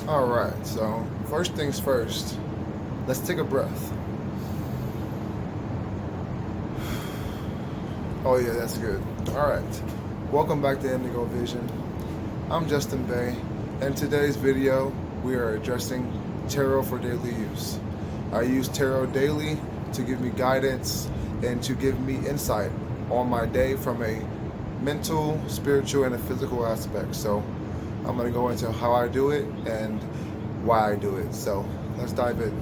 All right, so first things first, let's take a breath. Oh yeah, that's good. All right, welcome back to Indigo Vision. I'm Justin Bay, and today's video we are addressing tarot for daily use. I use tarot daily to give me guidance and to give me insight on my day from a mental, spiritual, and a physical aspect. So I'm going to go into how I do it and why I do it. So let's dive in.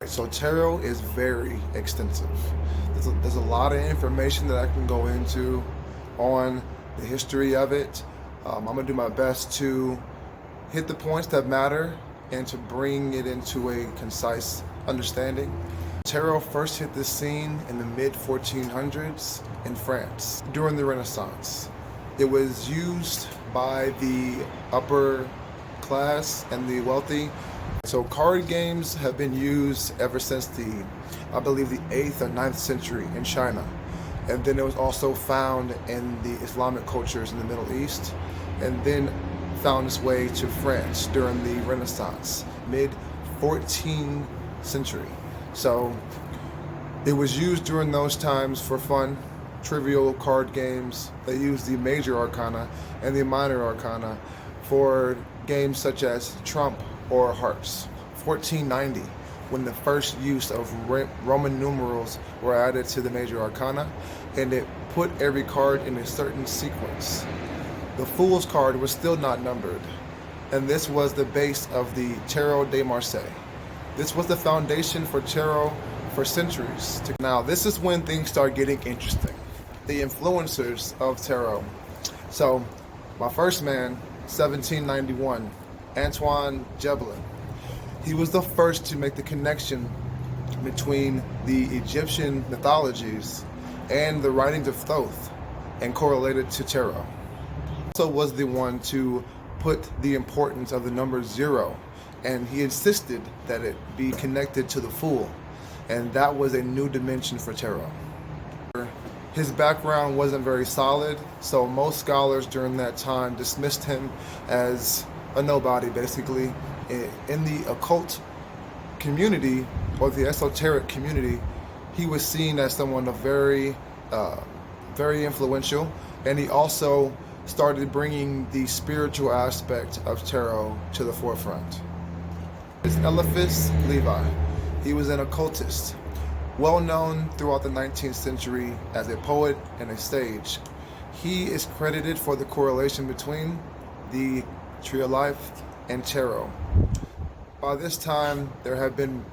So tarot is very extensive. There's a lot of information that I can go into on the history of it. I'm going to do my best to hit the points that matter and to bring it into a concise understanding. Tarot first hit the scene in the mid-1400s in France during the Renaissance. It was used by the upper class and the wealthy. So card games have been used ever since I believe the 8th or 9th century in China. And then it was also found in the Islamic cultures in the Middle East, and then found its way to France during the Renaissance, mid-14th century. So it was used during those times for fun, trivial card games. They used the major arcana and the minor arcana for games such as Trump or Hearts. 1490, when the first use of Roman numerals were added to the major arcana, and it put every card in a certain sequence. The Fool's card was still not numbered, and this was the base of the Tarot de Marseille. This was the foundation for tarot for centuries. Now, this is when things start getting interesting. The influencers of tarot. So, my first man, 1791, Antoine Jebelin. He was the first to make the connection between the Egyptian mythologies and the writings of Thoth and correlated to tarot. Also was the one to put the importance of the number 0, and he insisted that it be connected to the Fool, and that was a new dimension for tarot. His background wasn't very solid, so most scholars during that time dismissed him as a nobody, basically. In the occult community or the esoteric community, he was seen as someone of very influential, and he also started bringing the spiritual aspect of tarot to the forefront. It's Eliphas Levi. He was an occultist, well known throughout the 19th century as a poet and a sage. He is credited for the correlation between the Tree of Life and tarot. By this time, there have been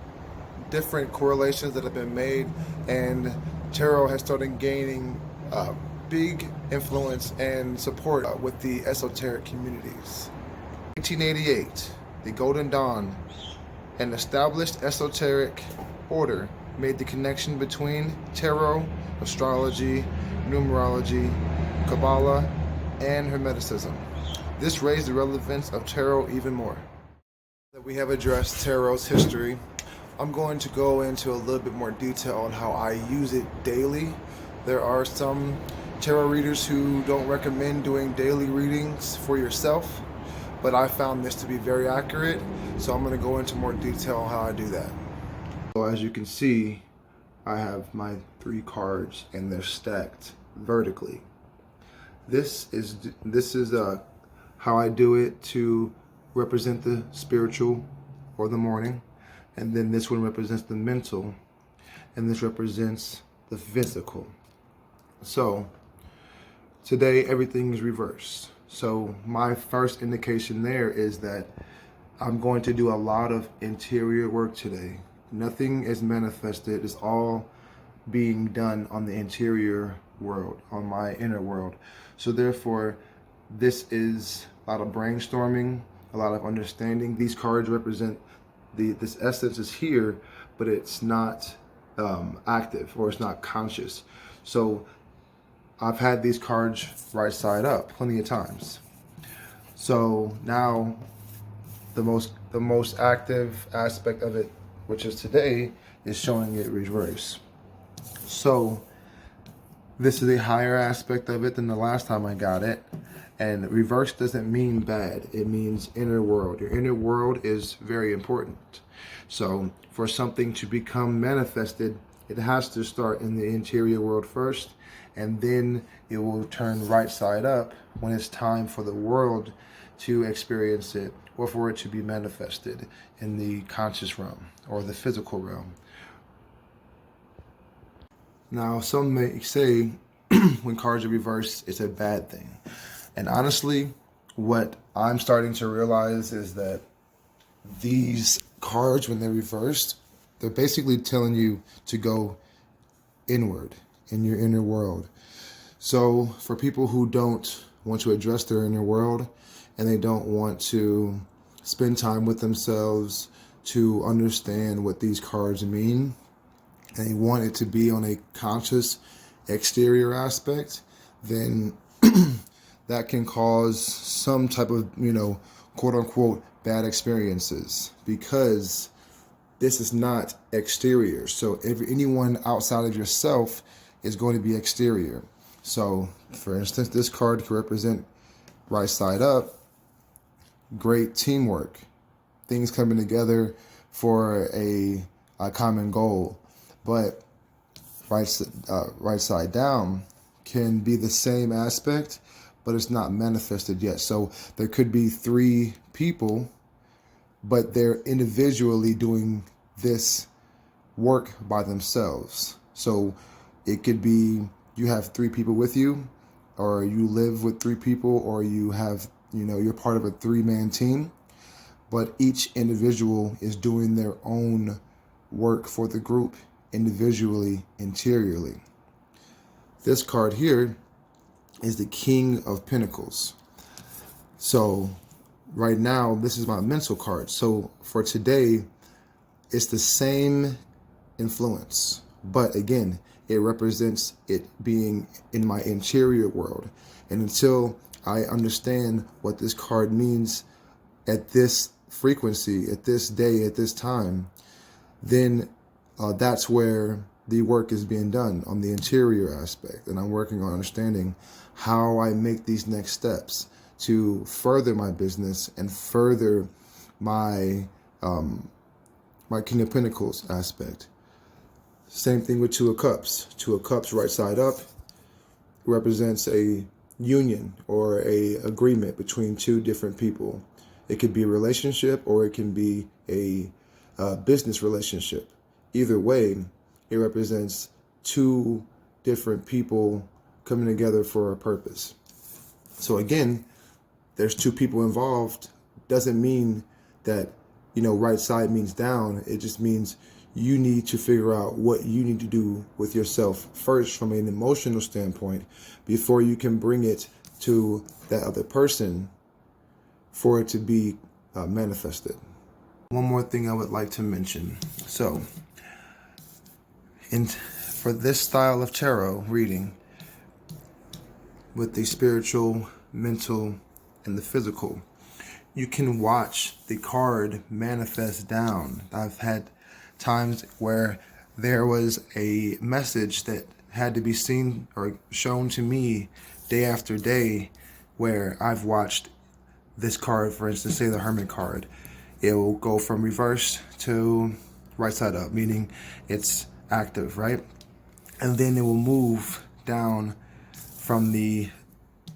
different correlations that have been made, and tarot has started gaining big influence and support with the esoteric communities. 1888, the Golden Dawn, an established esoteric order, made the connection between tarot, astrology, numerology, kabbalah, and hermeticism. This raised the relevance of tarot even more. That we have addressed tarot's history, I'm going to go into a little bit more detail on how I use it daily. There are some tarot readers who don't recommend doing daily readings for yourself, but I found this to be very accurate, so I'm going to go into more detail on how I do that. So as you can see, I have my 3 cards and they're stacked vertically. This is how I do it to represent the spiritual or the morning, and then this one represents the mental, and this represents the physical. So today everything is reversed. So my first indication there is that I'm going to do a lot of interior work today. Nothing is manifested, it's all being done on the interior world, on my inner world. So therefore, this is a lot of brainstorming, a lot of understanding. These cards represent this essence is here, but it's not active, or it's not conscious. So I've had these cards right side up plenty of times. So now the most active aspect of it, which is today, is showing it reverse. So this is a higher aspect of it than the last time I got it. And reverse doesn't mean bad. It means inner world. Your inner world is very important. So for something to become manifested, it has to start in the interior world first, and then it will turn right side up when it's time for the world to experience it, or for it to be manifested in the conscious realm or the physical realm. Now, some may say when cards are reversed, it's a bad thing. And honestly, what I'm starting to realize is that these cards, when they're reversed, they're basically telling you to go inward in your inner world. So for people who don't want to address their inner world, and they don't want to spend time with themselves to understand what these cards mean, and they want it to be on a conscious exterior aspect, then that can cause some type of, quote unquote, bad experiences, because this is not exterior. So if anyone outside of yourself is going to be exterior. So for instance, this card could represent right side up, great teamwork, things coming together for a common goal. But right side down can be the same aspect, but it's not manifested yet. So there could be 3 people, but they're individually doing this work by themselves. So it could be you have 3 people with you, or you live with 3 people, or you have, you're part of a 3-man team, but each individual is doing their own work for the group individually, interiorly. This card here is the King of Pentacles. So right now, this is my mental card. So for today, it's the same influence, but again, it represents it being in my interior world. And until I understand what this card means at this frequency, at this day, at this time, then that's where the work is being done on the interior aspect. And I'm working on understanding how I make these next steps to further my business and further my my King of Pentacles aspect. Same thing with 2 of Cups. 2 of Cups right side up represents a union or a agreement between 2 different people. It could be a relationship, or it can be a business relationship. Either way, it represents 2 different people coming together for a purpose. So again, there's 2 people involved. Doesn't mean that, right side means down. It just means you need to figure out what you need to do with yourself first from an emotional standpoint before you can bring it to that other person for it to be manifested. One more thing I would like to mention. So, for this style of tarot reading, with the spiritual, mental, and the physical, you can watch the card manifest down. I've had times where there was a message that had to be seen or shown to me day after day, where I've watched this card, for instance, say the Hermit card, it will go from reverse to right side up, meaning it's active, right? And then it will move down from the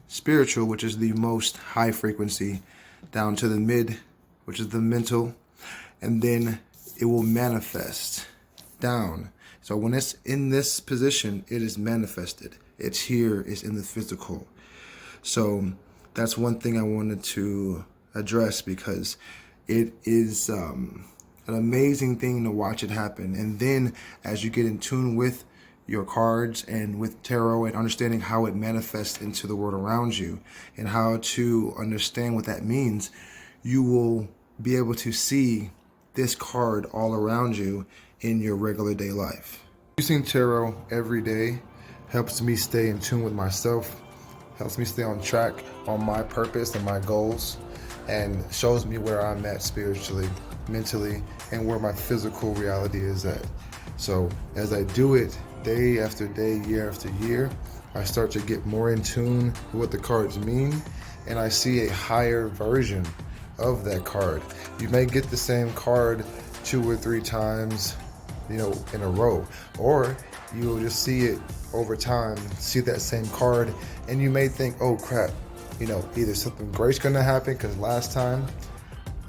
spiritual, which is the most high frequency, down to the mid, which is the mental, and then it will manifest down. So when it's in this position, it is manifested. It's here, it's in the physical. So that's one thing I wanted to address, because it is an amazing thing to watch it happen. And then as you get in tune with your cards and with tarot and understanding how it manifests into the world around you and how to understand what that means, you will be able to see this card all around you in your regular day life. Using tarot every day helps me stay in tune with myself, helps me stay on track on my purpose and my goals, and shows me where I'm at spiritually, mentally, and where my physical reality is at. So as I do it day after day, year after year, I start to get more in tune with what the cards mean, and I see a higher version of that card. You may get the same card 2 or 3 times, in a row, or you will just see it over time, see that same card, and you may think, oh crap, either something great's gonna happen because last time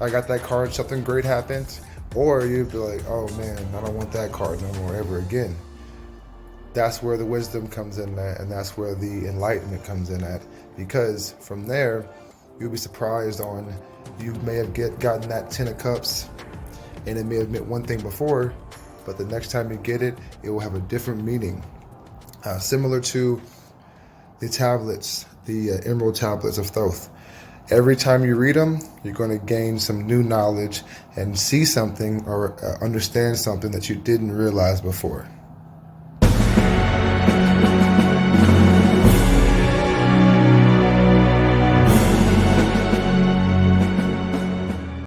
I got that card, something great happened, or you'd be like, oh man, I don't want that card no more ever again. That's where the wisdom comes in at, and that's where the enlightenment comes in at, because from there, you'll be surprised on, you may have gotten that 10 of cups, and it may have meant one thing before, but the next time you get it, it will have a different meaning. Similar to the tablets, the emerald tablets of Thoth. Every time you read them, you're going to gain some new knowledge and see something or understand something that you didn't realize before.